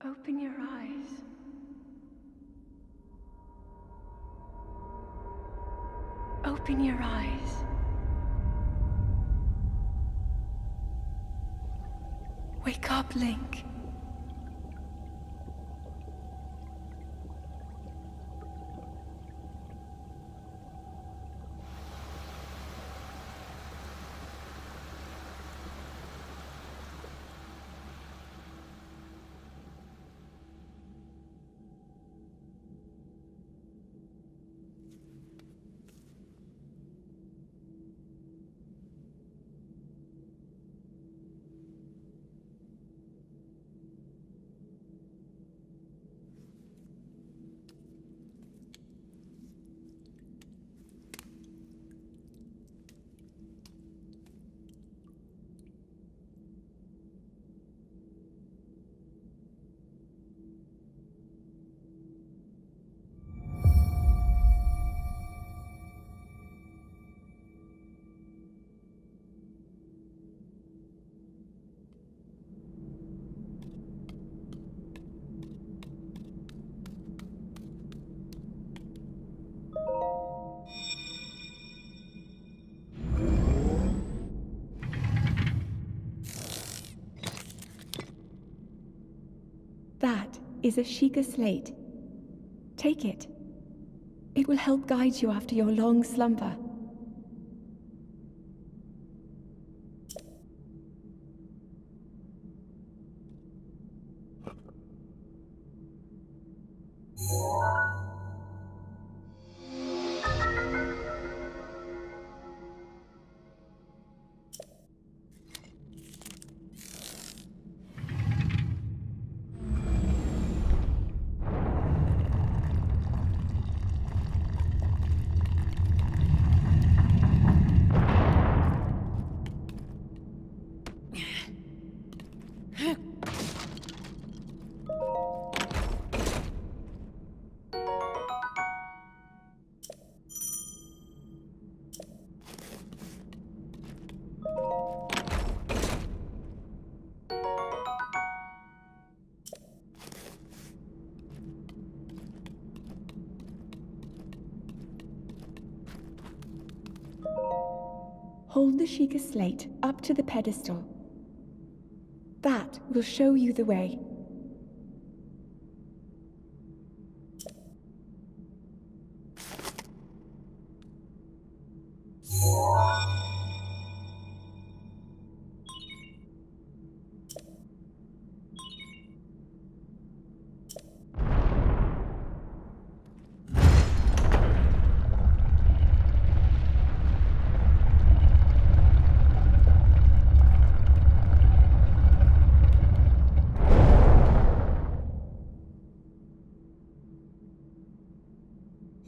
Open your eyes. Open your eyes. Wake up, Link. That is a Sheikah slate. Take it. It will help guide you after your long slumber. Hold the Sheikah slate up to the pedestal. That will show you the way.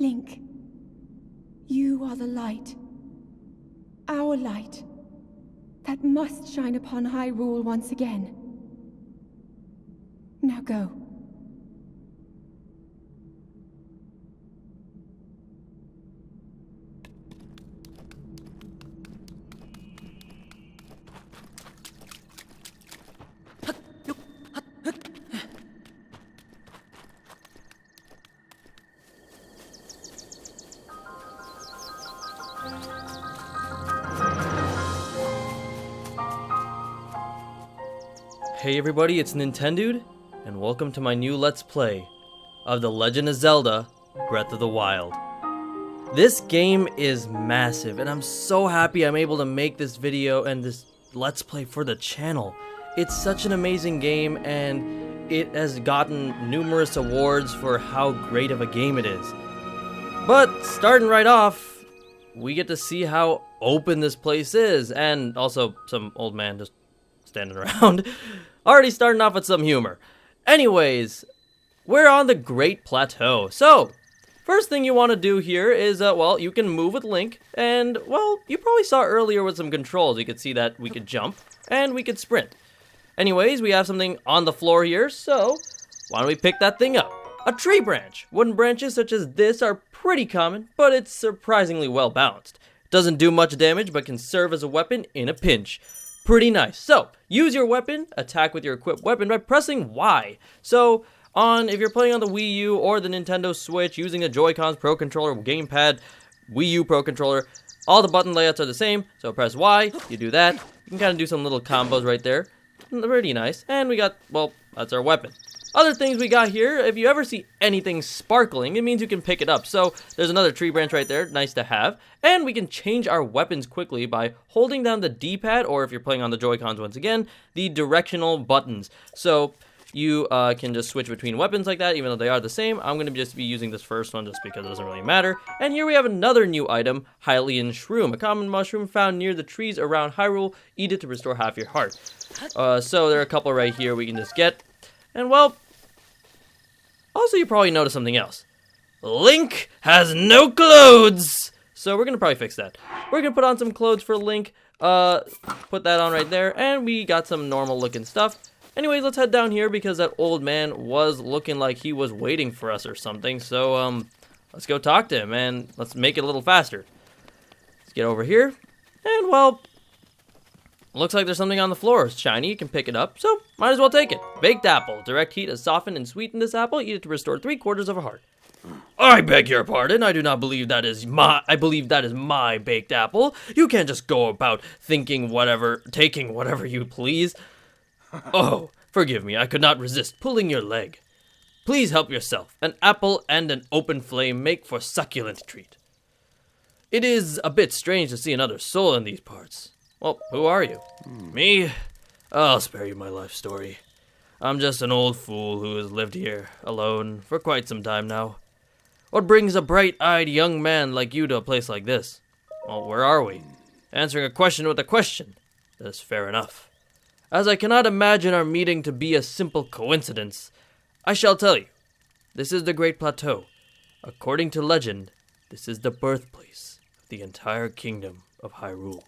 Link, you are the light. Our light. That must shine upon Hyrule once again. Now go. Hey everybody, it's NintenDude, and welcome to my new Let's Play of The Legend of Zelda Breath of the Wild. This game is massive, and I'm so happy I'm able to make this video and this Let's Play for the channel. It's such an amazing game, and it has gotten numerous awards for how great of a game it is. But starting right off, we get to see how open this place is, and also some old man just standing around. Already starting off with some humor. Anyways, we're on the Great Plateau. So, first thing you want to do here is, well, you can move with Link, and, well, you probably saw earlier with some controls. You could see that we could jump, and we could sprint. Anyways, we have something on the floor here, so why don't we pick that thing up? A tree branch. Wooden branches such as this are pretty common, but it's surprisingly well balanced. Doesn't do much damage, but can serve as a weapon in a pinch. Pretty nice. So, use your weapon, attack with your equipped weapon by pressing Y. So, if you're playing on the Wii U or the Nintendo Switch, using the Joy-Cons, Pro Controller, Gamepad, Wii U Pro Controller, all the button layouts are the same. So press Y, you do that. You can kind of do some little combos right there. Pretty nice. And we got, well, that's our weapon. Other things we got here, if you ever see anything sparkling, it means you can pick it up. So there's another tree branch right there, nice to have. And we can change our weapons quickly by holding down the D-pad, or if you're playing on the Joy-Cons once again, the directional buttons. So you can just switch between weapons like that, even though they are the same. I'm going to just be using this first one just because it doesn't really matter. And here we have another new item, Hylian Shroom, a common mushroom found near the trees around Hyrule. Eat it to restore half your heart. So there are a couple right here we can just get. And well, also you probably noticed something else. Link has no clothes! So we're going to probably fix that. We're going to put on some clothes for Link, put that on right there, and we got some normal looking stuff. Anyways, let's head down here because that old man was looking like he was waiting for us or something. So, let's go talk to him and let's make it a little faster. Let's get over here. And, well, looks like there's something on the floor. It's shiny. You can pick it up. So, might as well take it. Baked apple. Direct heat has softened and sweetened this apple. Eat it to restore 3/4 of a heart. I beg your pardon. I do not believe that is I believe that is my baked apple. You can't just go about taking whatever you please. Oh, forgive me, I could not resist pulling your leg. Please help yourself. An apple and an open flame make for succulent treat. It is a bit strange to see another soul in these parts. Well, who are you? Me? I'll spare you my life story. I'm just an old fool who has lived here, alone, for quite some time now. What brings a bright-eyed young man like you to a place like this? Well, where are we? Answering a question with a question. That is fair enough. As I cannot imagine our meeting to be a simple coincidence, I shall tell you. This is the Great Plateau. According to legend, this is the birthplace of the entire kingdom of Hyrule.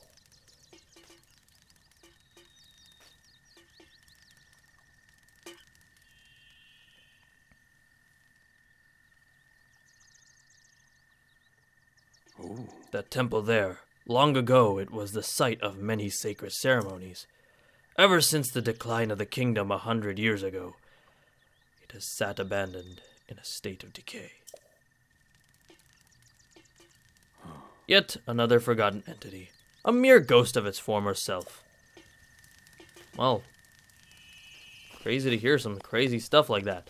Ooh. That temple there, long ago it was the site of many sacred ceremonies. Ever since the decline of the kingdom 100 years ago, it has sat abandoned in a state of decay. Yet another forgotten entity, a mere ghost of its former self. Well, crazy to hear some crazy stuff like that.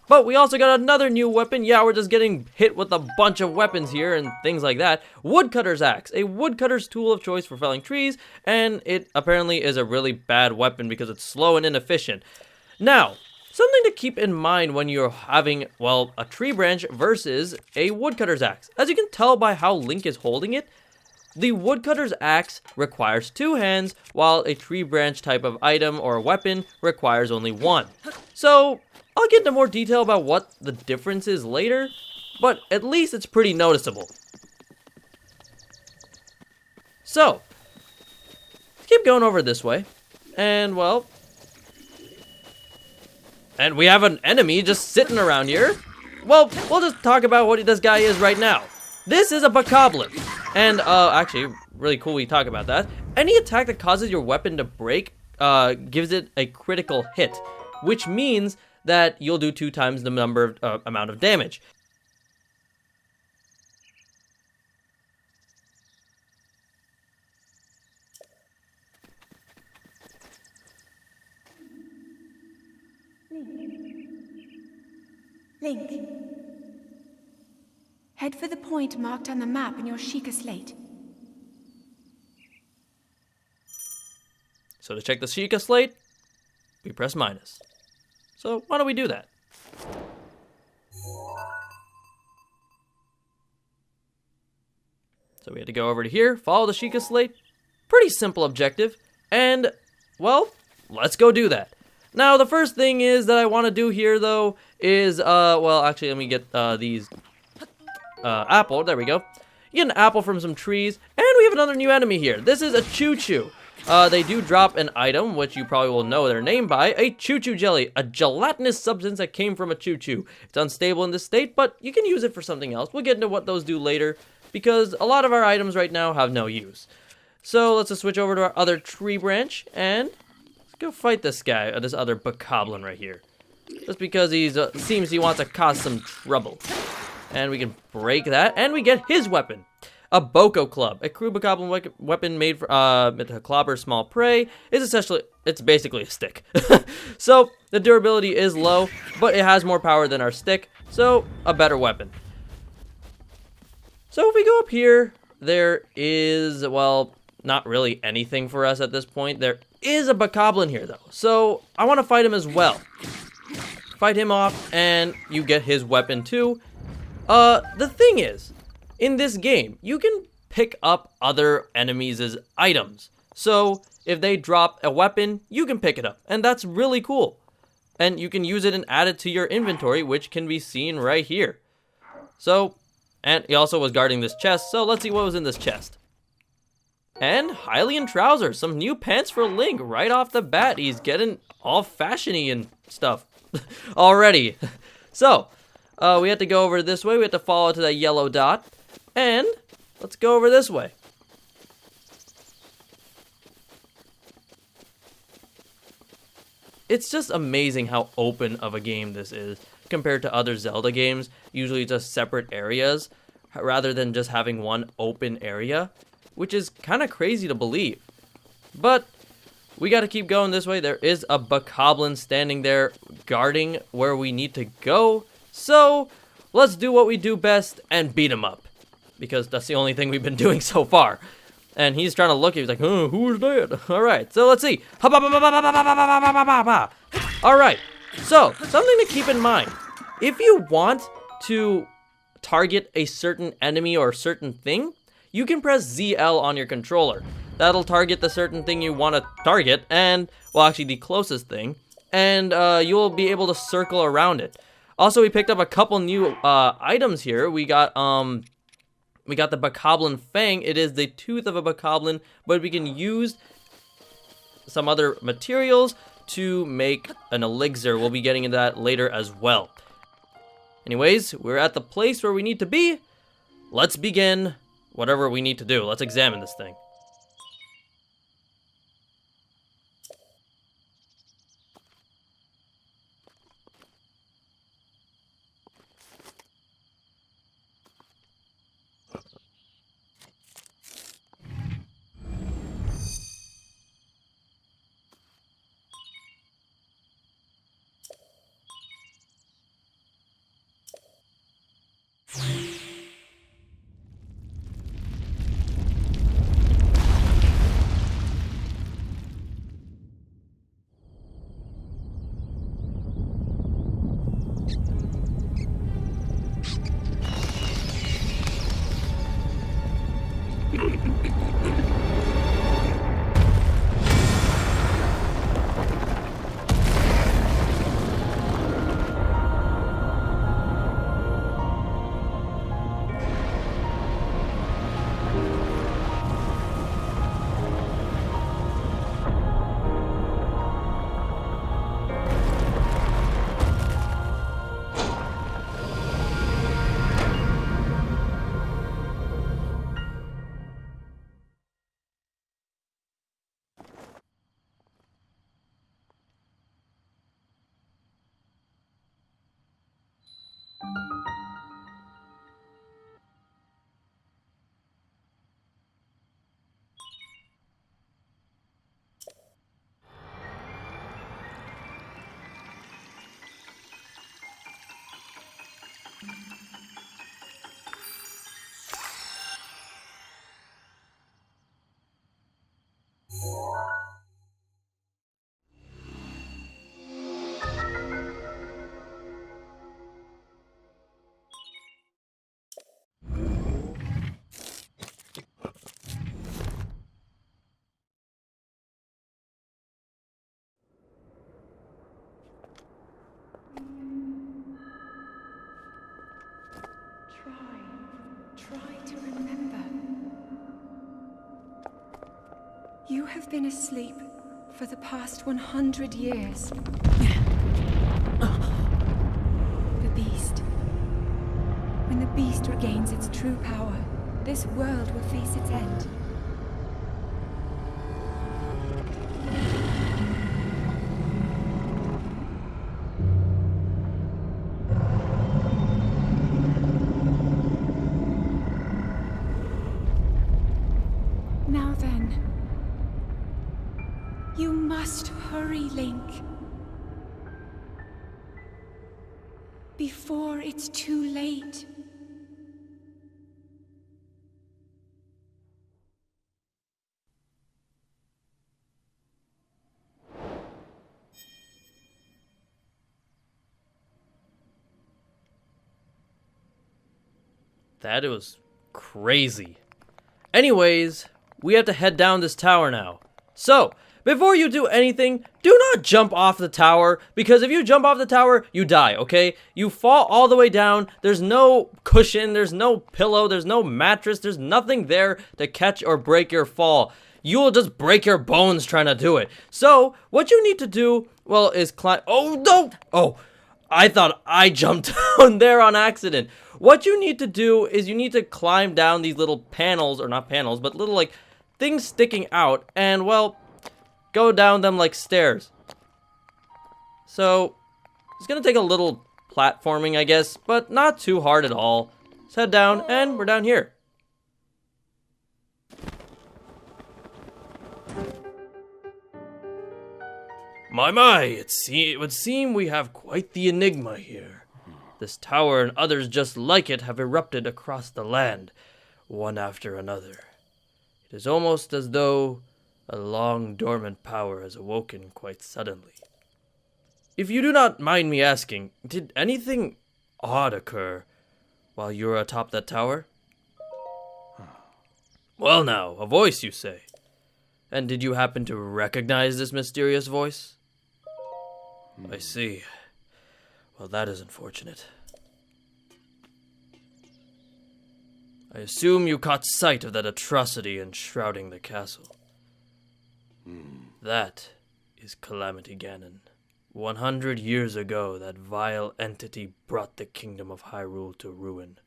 But we also got another new weapon. Yeah, we're just getting hit with a bunch of weapons here and things like that. Woodcutter's axe, a woodcutter's tool of choice for felling trees, and it apparently is a really bad weapon because it's slow and inefficient. Now, something to keep in mind when you're having, well, a tree branch versus a woodcutter's axe. As you can tell by how Link is holding it, the woodcutter's axe requires 2 hands, while a tree branch type of item or weapon requires only 1. So I'll get into more detail about what the difference is later, but at least it's pretty noticeable. So, let's keep going over this way, and well, and we have an enemy just sitting around here. Well, we'll just talk about what this guy is right now. This is a Bokoblin, and actually, really cool we talk about that. Any attack that causes your weapon to break gives it a critical hit, which means that you'll do 2 times the amount of damage. Link. Head for the point marked on the map in your Sheikah slate. So to check the Sheikah slate, we press minus. So why don't we do that? So we had to go over to here, follow the Sheikah slate. Pretty simple objective. And, well, let's go do that. Now, the first thing is that I want to do here, though, is, well, actually, let me get these apple. There we go. You get an apple from some trees. And we have another new enemy here. This is a Choo-Choo. They do drop an item, which you probably will know their name by, a choo-choo jelly, a gelatinous substance that came from a choo-choo. It's unstable in this state, but you can use it for something else. We'll get into what those do later, because a lot of our items right now have no use. So let's just switch over to our other tree branch, and let's go fight this guy, this other bokoblin right here. Just because he seems he wants to cause some trouble. And we can break that, and we get his weapon. A Boko Club, a crude bokoblin weapon made to clobber small prey. It's basically a stick. So the durability is low, but it has more power than our stick, so a better weapon. So if we go up here, there is, well, not really anything for us at this point. There is a bokoblin here though, so I want to fight him as well. Fight him off, and you get his weapon too. The thing is, in this game, you can pick up other enemies' items. So, if they drop a weapon, you can pick it up, and that's really cool. And you can use it and add it to your inventory, which can be seen right here. So, and he also was guarding this chest, so let's see what was in this chest. And Hylian trousers, some new pants for Link right off the bat. He's getting all fashiony and stuff already. So, we have to go over this way. We have to follow to that yellow dot. And let's go over this way. It's just amazing how open of a game this is compared to other Zelda games, usually just separate areas, rather than just having one open area, which is kind of crazy to believe. But we got to keep going this way. There is a bokoblin standing there guarding where we need to go. So let's do what we do best and beat him up, because that's the only thing we've been doing so far. And he's trying to look, he's like, who's that? Alright, so let's see. Alright, so something to keep in mind. If you want to target a certain enemy or a certain thing, you can press ZL on your controller. That'll target the certain thing you want to target, and, well, actually the closest thing, and you'll be able to circle around it. Also, we picked up a couple new items here. We got the bokoblin fang. It is the tooth of a bokoblin, but we can use some other materials to make an elixir. We'll be getting into that later as well. Anyways, we're at the place where we need to be. Let's begin whatever we need to do. Let's examine this thing. You have been asleep for the past 100 years. The beast. When the beast regains its true power, this world will face its end. Now then, you must hurry, Link. Before it's too late. That was crazy. Anyways, we have to head down this tower now. So, before you do anything, do not jump off the tower, because if you jump off the tower, you die, okay? You fall all the way down, there's no cushion, there's no pillow, there's no mattress, there's nothing there to catch or break your fall. You will just break your bones trying to do it. So, what you need to do, well, is climb— oh, no! Oh, I thought I jumped down there on accident. What you need to do is you need to climb down these little panels, or not panels, but little, like, things sticking out, and, well, go down them like stairs. So, it's gonna take a little platforming, I guess, but not too hard at all. Let's head down, and we're down here. My, it would seem we have quite the enigma here. This tower and others just like it have erupted across the land, one after another. It is almost as though a long dormant power has awoken quite suddenly. If you do not mind me asking, did anything odd occur while you were atop that tower? Well now, a voice, you say. And did you happen to recognize this mysterious voice? I see. Well, that is unfortunate. I assume you caught sight of that atrocity enshrouding the castle. That is Calamity Ganon. 100 years ago, that vile entity brought the kingdom of Hyrule to ruin.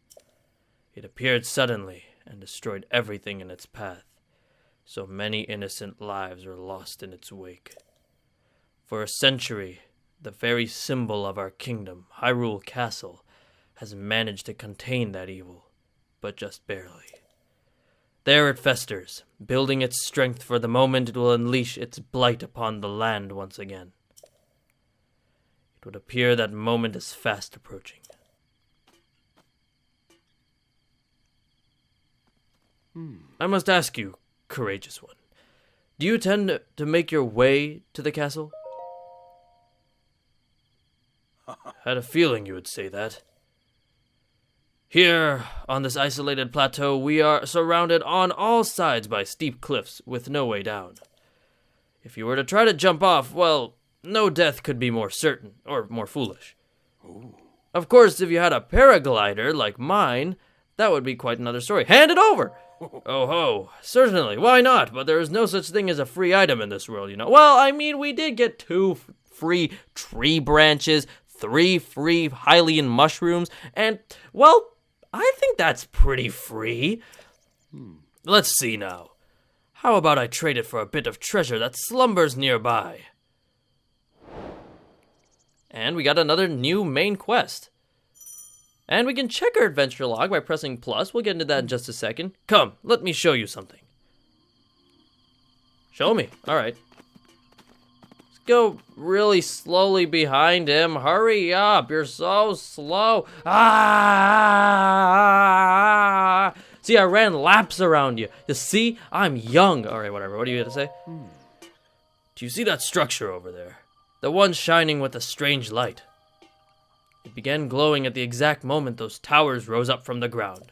It appeared suddenly and destroyed everything in its path. So many innocent lives were lost in its wake. For a century, the very symbol of our kingdom, Hyrule Castle, has managed to contain that evil, but just barely. There it festers, building its strength for the moment it will unleash its blight upon the land once again. It would appear that moment is fast approaching. I must ask you, courageous one, do you intend to make your way to the castle? Had a feeling you would say that. Here, on this isolated plateau, we are surrounded on all sides by steep cliffs with no way down. If you were to try to jump off, well, no death could be more certain, or more foolish. Ooh. Of course, if you had a paraglider like mine, that would be quite another story. Hand it over! Oh ho, certainly, why not? But there is no such thing as a free item in this world, you know. Well, I mean, we did get 2 free tree branches, 3 free Hylian mushrooms, and, well, I think that's pretty free. Let's see now. How about I trade it for a bit of treasure that slumbers nearby? And we got another new main quest. And we can check our adventure log by pressing plus. We'll get into that in just a second. Come, let me show you something. Show me. All right. Let's go really slowly behind him. Hurry up. You're so slow. Ah! See, I ran laps around you. You see, I'm young. All right, whatever. What do you have to say? Do you see that structure over there? The one shining with a strange light. It began glowing at the exact moment those towers rose up from the ground.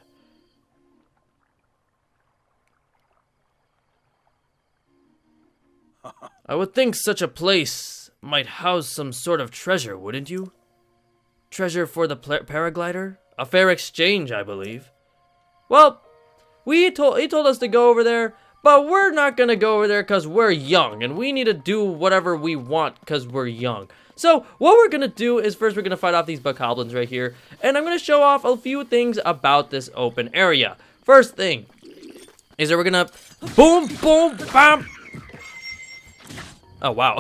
I would think such a place might house some sort of treasure, wouldn't you? Treasure for the paraglider? A fair exchange, I believe. Well, he told us to go over there, But we're not gonna go over there because we're young, and we need to do whatever we want because we're young. So what we're gonna do is first we're gonna fight off these bokoblins right here, and I'm gonna show off a few things about this open area. First thing is that we're gonna boom, boom, bam. Oh, wow.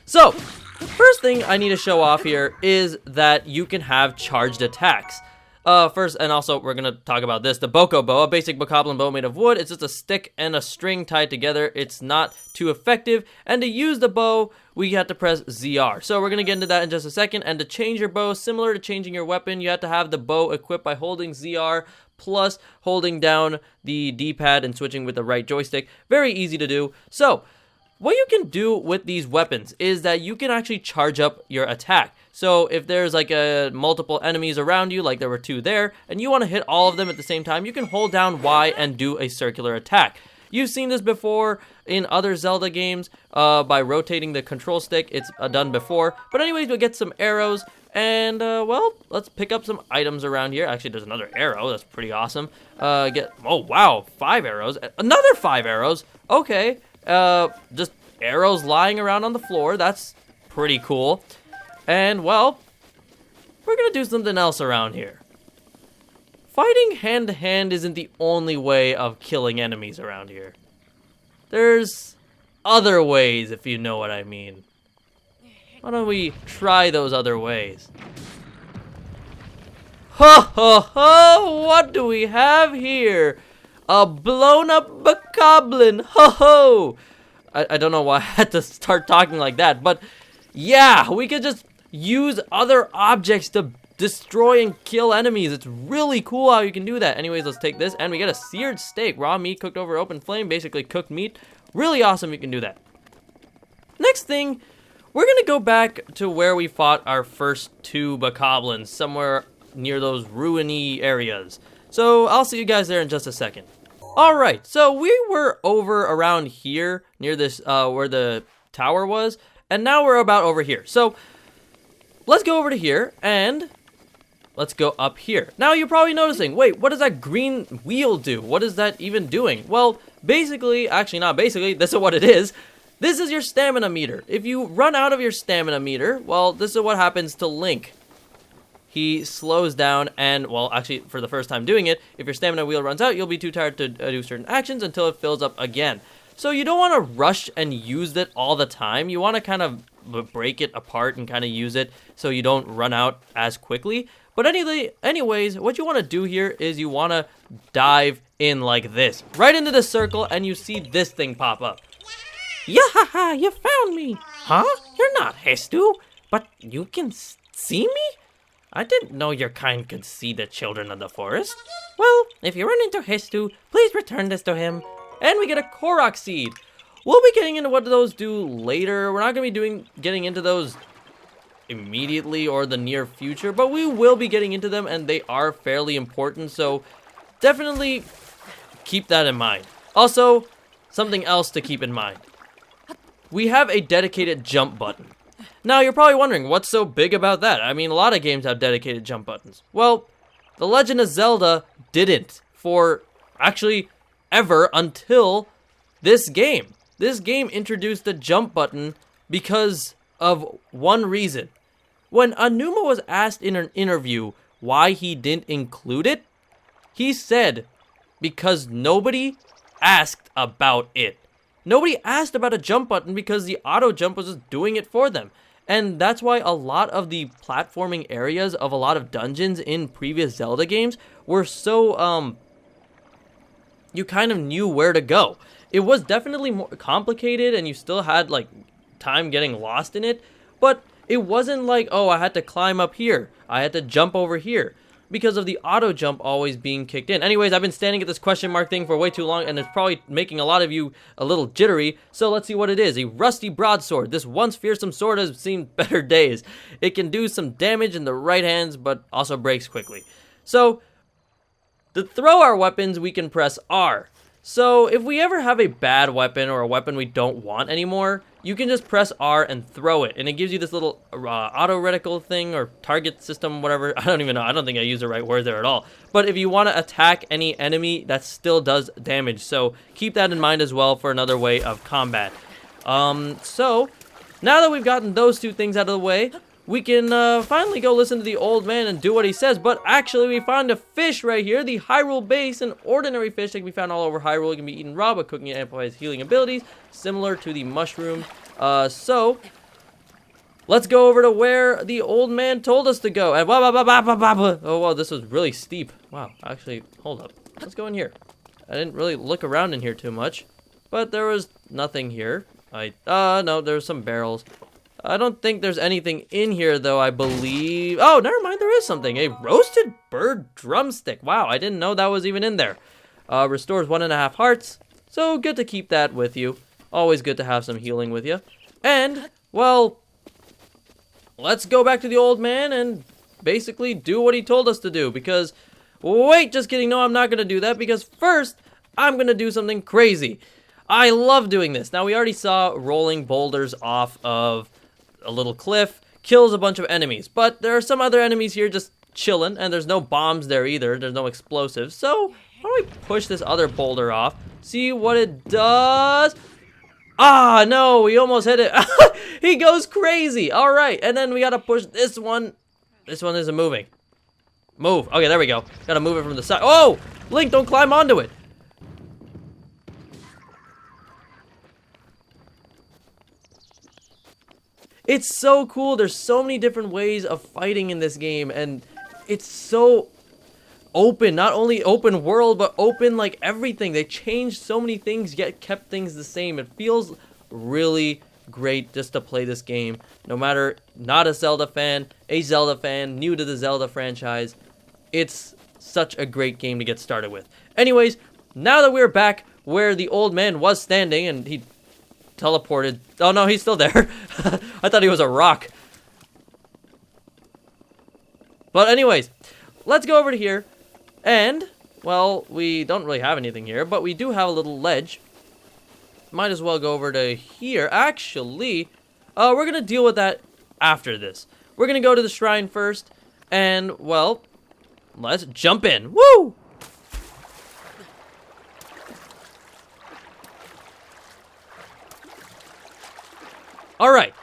So, first thing I need to show off here is that you can have charged attacks. First, and also we're gonna talk about this, the Boko bow, a basic bokoblin bow made of wood. It's just a stick and a string tied together. It's not too effective, and to use the bow, we have to press ZR. So we're gonna get into that in just a second, and to change your bow, similar to changing your weapon, you have to have the bow equipped by holding ZR, plus holding down the D-pad and switching with the right joystick. Very easy to do. So, what you can do with these weapons is that you can actually charge up your attack. So if there's like multiple enemies around you, like there were 2 there, and you want to hit all of them at the same time, you can hold down Y and do a circular attack. You've seen this before in other Zelda games by rotating the control stick. It's done before. But anyways, we'll get some arrows, and well, let's pick up some items around here. Actually, there's another arrow. That's pretty awesome. Oh wow, 5 arrows. Another 5 arrows. Okay. Just arrows lying around on the floor. That's pretty cool. And, well, we're gonna do something else around here. Fighting hand-to-hand isn't the only way of killing enemies around here. There's other ways, if you know what I mean. Why don't we try those other ways? Ho ho ho! What do we have here? A blown-up bokoblin! Ho ho! I don't know why I had to start talking like that, but yeah, we could just use other objects to destroy and kill enemies. It's really cool how you can do that. Anyways, let's take this, and we get a seared steak. Raw meat cooked over open flame, basically cooked meat. Really awesome you can do that. Next thing, we're gonna go back to where we fought our first 2 bokoblins, somewhere near those ruiny areas. So I'll see you guys there in just a second. Alright, so we were over around here, near this, where the tower was, and now we're about over here. So, let's go over to here, and let's go up here. Now, you're probably noticing, wait, what does that green wheel do? What is that even doing? Well, basically, actually not basically, this is what it is. This is your stamina meter. If you run out of your stamina meter, well, this is what happens to Link. He slows down, and, well, actually, for the first time doing it, if your stamina wheel runs out, you'll be too tired to do certain actions until it fills up again. So you don't want to rush and use it all the time. You want to kind of break it apart and kind of use it so you don't run out as quickly. But anyways, what you want to do here is you want to dive in like this, right into the circle, and you see this thing pop up. Yahaha, you found me! Huh? You're not Hestu, but you can see me? I didn't know your kind could see the children of the forest. Well, if you run into Hestu, please return this to him. And we get a Korok seed. We'll be getting into what those do later. We're not going to be getting into those immediately or the near future, but we will be getting into them, and they are fairly important, so definitely keep that in mind. Also, something else to keep in mind. We have a dedicated jump button. Now, you're probably wondering, what's so big about that? I mean, a lot of games have dedicated jump buttons. Well, The Legend of Zelda didn't for actually ever until this game. This game introduced the jump button because of one reason. When Anuma was asked in an interview why he didn't include it, he said, because nobody asked about it. Nobody asked about a jump button because the auto jump was just doing it for them. And that's why a lot of the platforming areas of a lot of dungeons in previous Zelda games were so, you kind of knew where to go. It was definitely more complicated and you still had, like, time getting lost in it. But it wasn't like, oh, I had to climb up here. I had to jump over here. Because of the auto jump always being kicked in. Anyways, I've been standing at this question mark thing for way too long, and it's probably making a lot of you a little jittery, so let's see what it is. A rusty broadsword. This once fearsome sword has seen better days. It can do some damage in the right hands, but also breaks quickly. So, to throw our weapons, we can press R. So if we ever have a bad weapon or a weapon we don't want anymore, you can just press R and throw it, and it gives you this little auto reticle thing or target system, whatever. I don't even know. I don't think I used the right word there at all. But if you want to attack any enemy, that still does damage. So keep that in mind as well for another way of combat. So now that we've gotten those two things out of the way, we can finally go listen to the old man and do what he says. But actually, we found a fish right here, the Hyrule Bass, an ordinary fish that can be found all over Hyrule. It can be eaten raw, but cooking it amplifies healing abilities, similar to the mushroom. So let's go over to where the old man told us to go. And oh, wow, this was really steep. Wow, actually, hold up. Let's go in here. I didn't really look around in here too much, but there was nothing here. No, there's some barrels. I don't think there's anything in here, though, I believe. Oh, never mind, there is something. A roasted bird drumstick. Wow, I didn't know that was even in there. Restores 1.5 hearts, so good to keep that with you. Always good to have some healing with you. And, well, let's go back to the old man and basically do what he told us to do. Because, wait, just kidding. No, I'm not going to do that, because first, I'm going to do something crazy. I love doing this. Now, we already saw rolling boulders off of a little cliff kills a bunch of enemies, but there are some other enemies here just chilling, and there's no bombs there either. There's no explosives. So why don't we push this other boulder off, see what it does? Ah, no, we almost hit it. He goes crazy. All right, and then we gotta push this one. This one isn't moving. Move. Okay, there we go. Gotta move it from the side. Oh, Link, don't climb onto it. It's so cool. There's so many different ways of fighting in this game, and it's so open. Not only open world, but open like everything. They changed so many things, yet kept things the same. It feels really great just to play this game. No matter not a Zelda fan, a Zelda fan, new to the Zelda franchise, it's such a great game to get started with. Anyways, now that we're back where the old man was standing, and he teleported. Oh no, he's still there. I thought he was a rock. But anyways, let's go over to here. And, well, we don't really have anything here, but we do have a little ledge. Might as well go over to here. Actually, we're going to deal with that after this. We're going to go to the shrine first. And, well, let's jump in. Woo! Alright,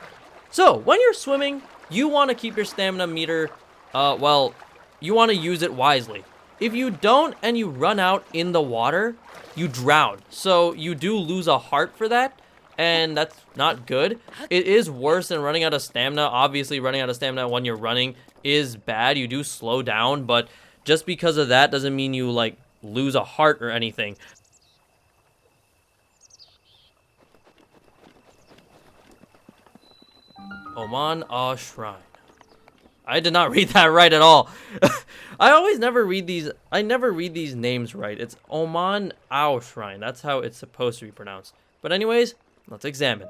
so when you're swimming, you want to keep your stamina meter, well, you want to use it wisely. If you don't and you run out in the water, you drown. So you do lose a heart for that, and that's not good. It is worse than running out of stamina. Obviously, running out of stamina when you're running is bad. You do slow down, but just because of that doesn't mean you, like, lose a heart or anything. Oman Ah Shrine. I did not read that right at all. I never read these names right. It's Oman Ah Shrine. That's how it's supposed to be pronounced. But anyways, let's examine.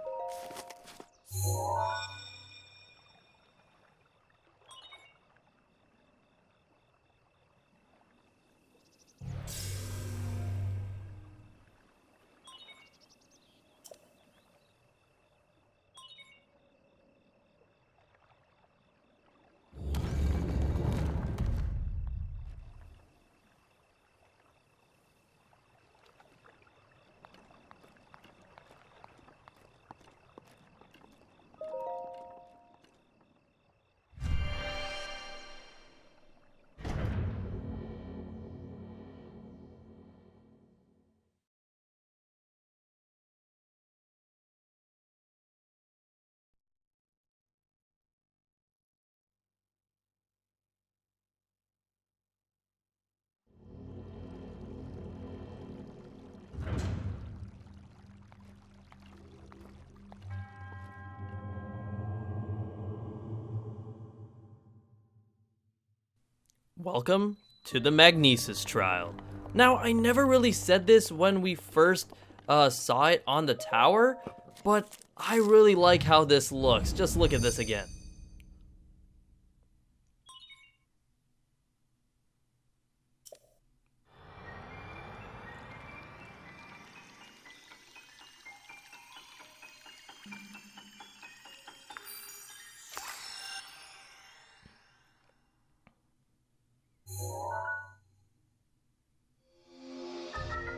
Welcome to the Magnesis trial. Now, I never really said this when we first saw it on the tower, but I really like how this looks. Just look at this again.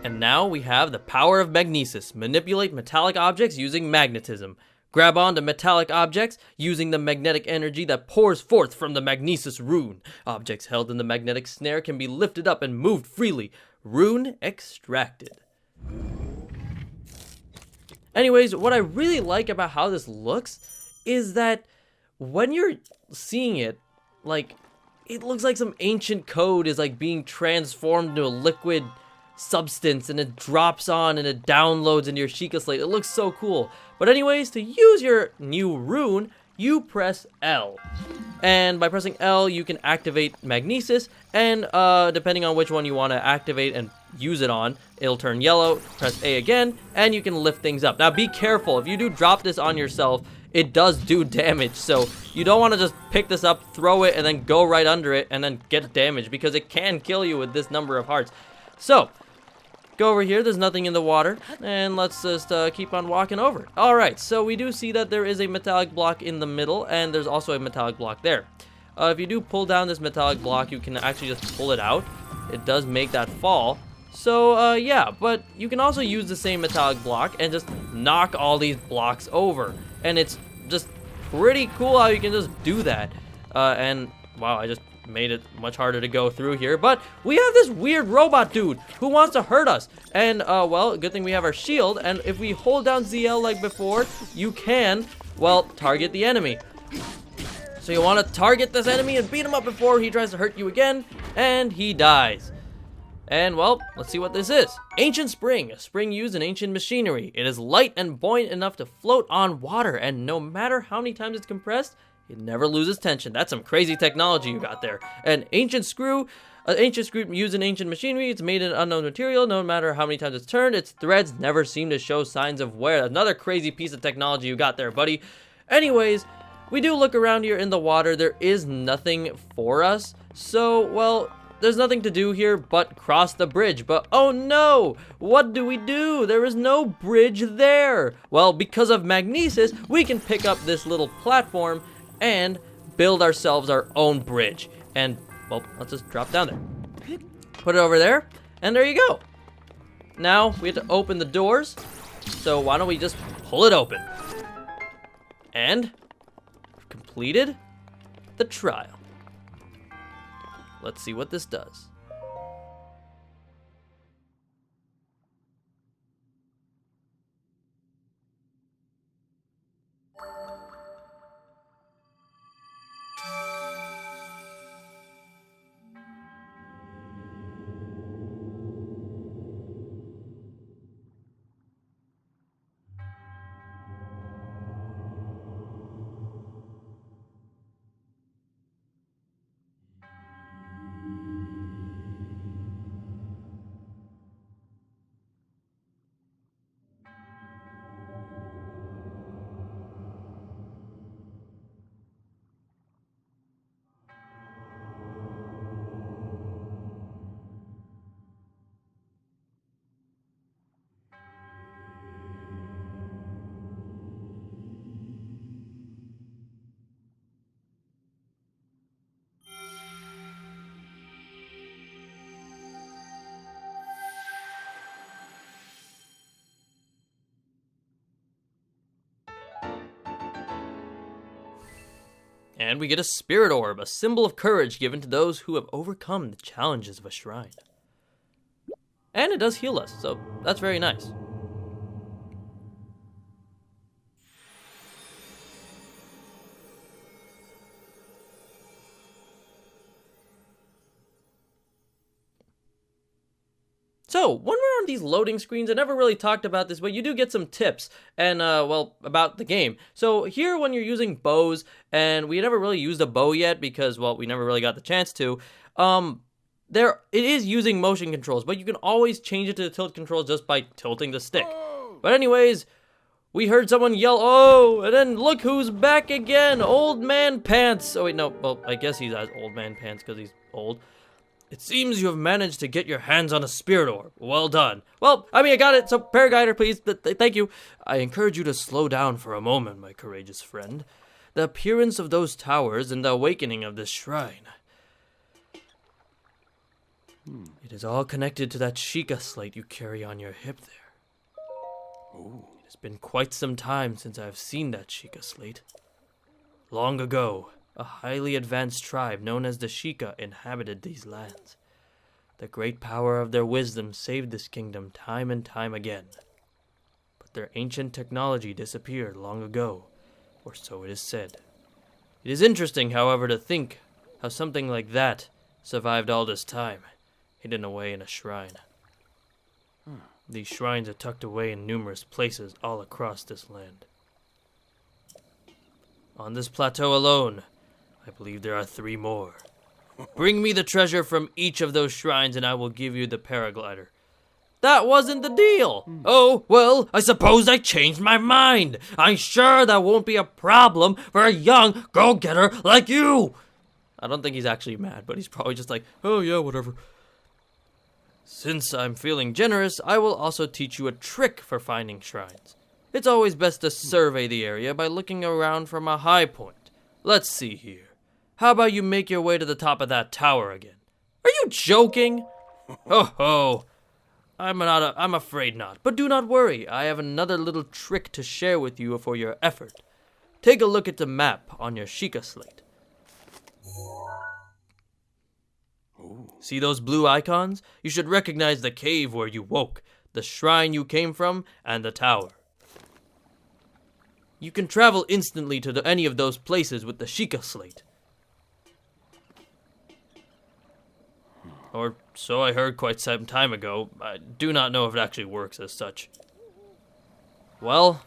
And now we have the power of magnesis. Manipulate metallic objects using magnetism. Grab onto metallic objects using the magnetic energy that pours forth from the magnesis rune. Objects held in the magnetic snare can be lifted up and moved freely. Rune extracted. Anyways, what I really like about how this looks is that when you're seeing it, like, it looks like some ancient code is like being transformed into a liquid substance, and it drops on and it downloads into your Sheikah Slate. It looks so cool. But anyways, to use your new rune, you press L. And by pressing L, you can activate magnesis, and depending on which one you want to activate and use it on, it'll turn yellow. Press A again, and you can lift things up. Now be careful, if you do drop this on yourself, it does do damage, so you don't want to just pick this up, throw it, and then go right under it, and then get damaged, because it can kill you with this number of hearts. So, go over here, there's nothing in the water, and let's just keep on walking over. Alright, so we do see that there is a metallic block in the middle, and there's also a metallic block there. If you do pull down this metallic block, you can actually just pull it out. It does make that fall. So, yeah, but you can also use the same metallic block and just knock all these blocks over. And it's just pretty cool how you can just do that. And, wow, I just made it much harder to go through here. But we have this weird robot dude who wants to hurt us. And, well, good thing we have our shield. And if we hold down ZL like before, you can, well, target the enemy. So you want to target this enemy and beat him up before he tries to hurt you again. And he dies. And, well, let's see what this is. Ancient Spring. A spring used in ancient machinery. It is light and buoyant enough to float on water, and no matter how many times it's compressed, it never loses tension. That's some crazy technology you got there. An ancient screw used in ancient machinery. It's made in unknown material. No matter how many times it's turned, its threads never seem to show signs of wear. Another crazy piece of technology you got there, buddy. Anyways, we do look around here in the water. There is nothing for us. So, well, there's nothing to do here but cross the bridge. But oh no! What do we do? There is no bridge there. Well, because of magnesis, we can pick up this little platform and build ourselves our own bridge. And, well, let's just drop down there. Put it over there, and there you go. Now, we have to open the doors. So why don't we just pull it open? And we've completed the trial. Let's see what this does. And we get a spirit orb, a symbol of courage given to those who have overcome the challenges of a shrine. And it does heal us, so that's very nice. So, when we're on these loading screens, I never really talked about this, but you do get some tips, and, well, about the game. So, here, when you're using bows, and we never really used a bow yet, because, well, we never really got the chance to, it is using motion controls, but you can always change it to the tilt controls just by tilting the stick. But anyways, we heard someone yell, "Oh!" and then look who's back again, Old Man Pants. Oh, wait, no, well, I guess he has Old Man Pants because he's old. It seems you have managed to get your hands on a spirit orb. Well done. Well, I mean, I got it, so paraglider, please. Thank you. I encourage you to slow down for a moment, my courageous friend. The appearance of those towers and the awakening of this shrine. It is all connected to that Sheikah slate you carry on your hip there. It has been quite some time since I have seen that Sheikah slate. Long ago, a highly advanced tribe known as the Sheikah inhabited these lands. The great power of their wisdom saved this kingdom time and time again. But their ancient technology disappeared long ago, or so it is said. It is interesting, however, to think how something like that survived all this time, hidden away in a shrine. These shrines are tucked away in numerous places all across this land. On this plateau alone, I believe there are 3 more. Bring me the treasure from each of those shrines and I will give you the paraglider. That wasn't the deal. Oh, well, I suppose I changed my mind. I'm sure that won't be a problem for a young go-getter like you. I don't think he's actually mad, but he's probably just like, oh yeah, whatever. Since I'm feeling generous, I will also teach you a trick for finding shrines. It's always best to survey the area by looking around from a high point. Let's see here. How about you make your way to the top of that tower again? Are you joking? Ho ho. I'm afraid not, but do not worry. I have another little trick to share with you for your effort. Take a look at the map on your Sheikah slate. See those blue icons? You should recognize the cave where you woke, the shrine you came from, and the tower. You can travel instantly to any of those places with the Sheikah slate. Or so I heard quite some time ago. I do not know if it actually works as such. Well,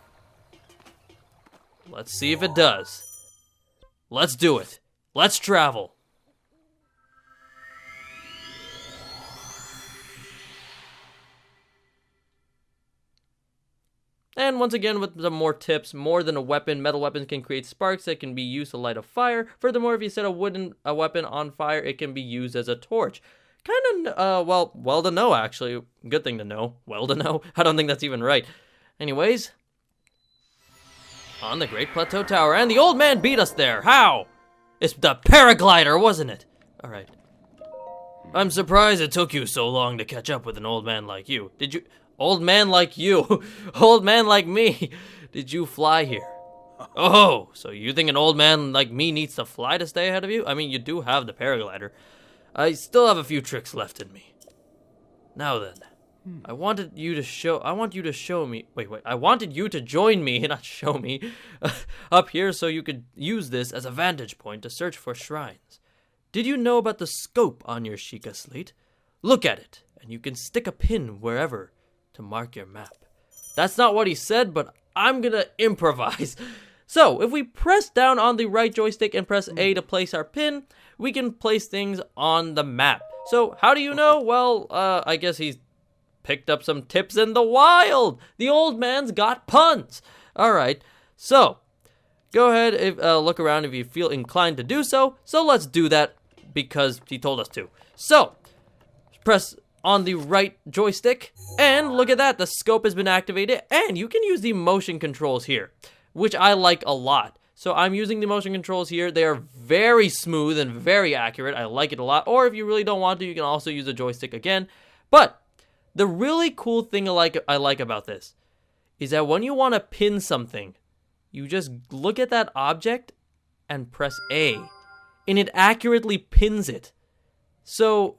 let's see if it does. Let's do it. Let's travel. And once again, with some more tips, more than a weapon, metal weapons can create sparks that can be used to light a fire. Furthermore, if you set a weapon on fire, it can be used as a torch. Kind of, well to know, actually. Good thing to know. Well to know. I don't think that's even right. Anyways, on the Great Plateau Tower, and the old man beat us there. How? It's the paraglider, wasn't it? All right. I'm surprised it took you so long to catch up with an old man like you. Did you... Old man like you, old man like me, did you fly here? Oh, so you think an old man like me needs to fly to stay ahead of you? I mean, you do have the paraglider. I still have a few tricks left in me. Now then, I wanted you to join me, not show me, up here so you could use this as a vantage point to search for shrines. Did you know about the scope on your Sheikah slate? Look at it, and you can stick a pin wherever to mark your map. That's not what he said, but I'm gonna improvise. So, if we press down on the right joystick and press A to place our pin, we can place things on the map. So, how do you know? Well, I guess he's picked up some tips in the wild. The old man's got puns. Alright, so, go ahead, look around if you feel inclined to do so. So, let's do that because he told us to. So, press on the right joystick, and look at that, the scope has been activated, and you can use the motion controls here, which I like a lot. So I'm using the motion controls here. They are very smooth and very accurate. I like it a lot. Or if you really don't want to, you can also use a joystick again. But the really cool thing I like about this is that when you want to pin something, you just look at that object and press A, and it accurately pins it. So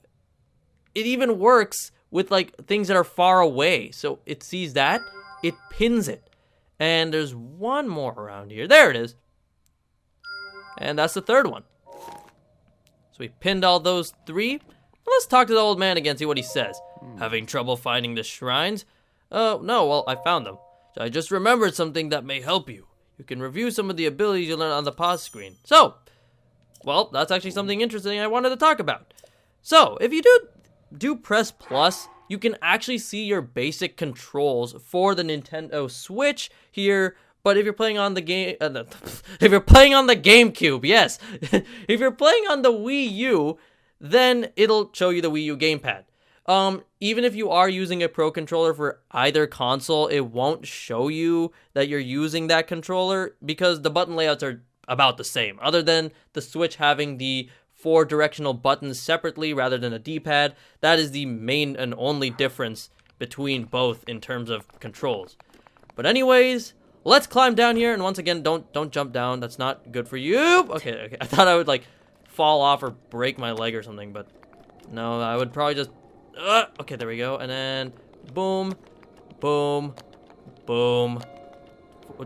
it even works with like things that are far away. So it sees that, it pins it. And there's one more around here. There it is. And that's the third one. So we pinned all those 3. Let's talk to the old man again, see what he says. Having trouble finding the shrines? No, well, I found them. I just remembered something that may help you. You can review some of the abilities you learned on the pause screen. So, well, that's actually something interesting I wanted to talk about. So, if you do press plus, you can actually see your basic controls for the Nintendo Switch here. But if you're playing on the game, if you're playing on the GameCube, yes, if you're playing on the Wii U, then it'll show you the Wii U gamepad. Even if you are using a Pro controller for either console, it won't show you that you're using that controller because the button layouts are about the same, other than the Switch having the 4 directional buttons separately rather than a D-pad. That is the main and only difference between both in terms of controls. But anyways, let's climb down here, and once again, don't jump down. That's not good for you. Okay. I thought I would like fall off or break my leg or something, but no, I would probably just okay, there we go. And then boom, boom, boom.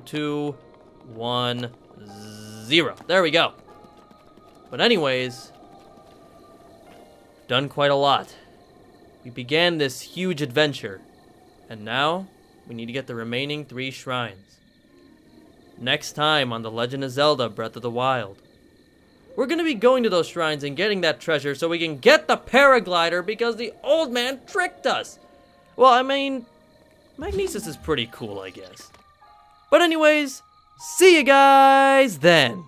2, 1, 0. There we go. But anyways, done quite a lot. We began this huge adventure, and now we need to get the remaining 3 shrines. Next time on The Legend of Zelda Breath of the Wild, we're going to be going to those shrines and getting that treasure so we can get the paraglider because the old man tricked us. Well, I mean, magnesis is pretty cool, I guess. But anyways, see you guys then.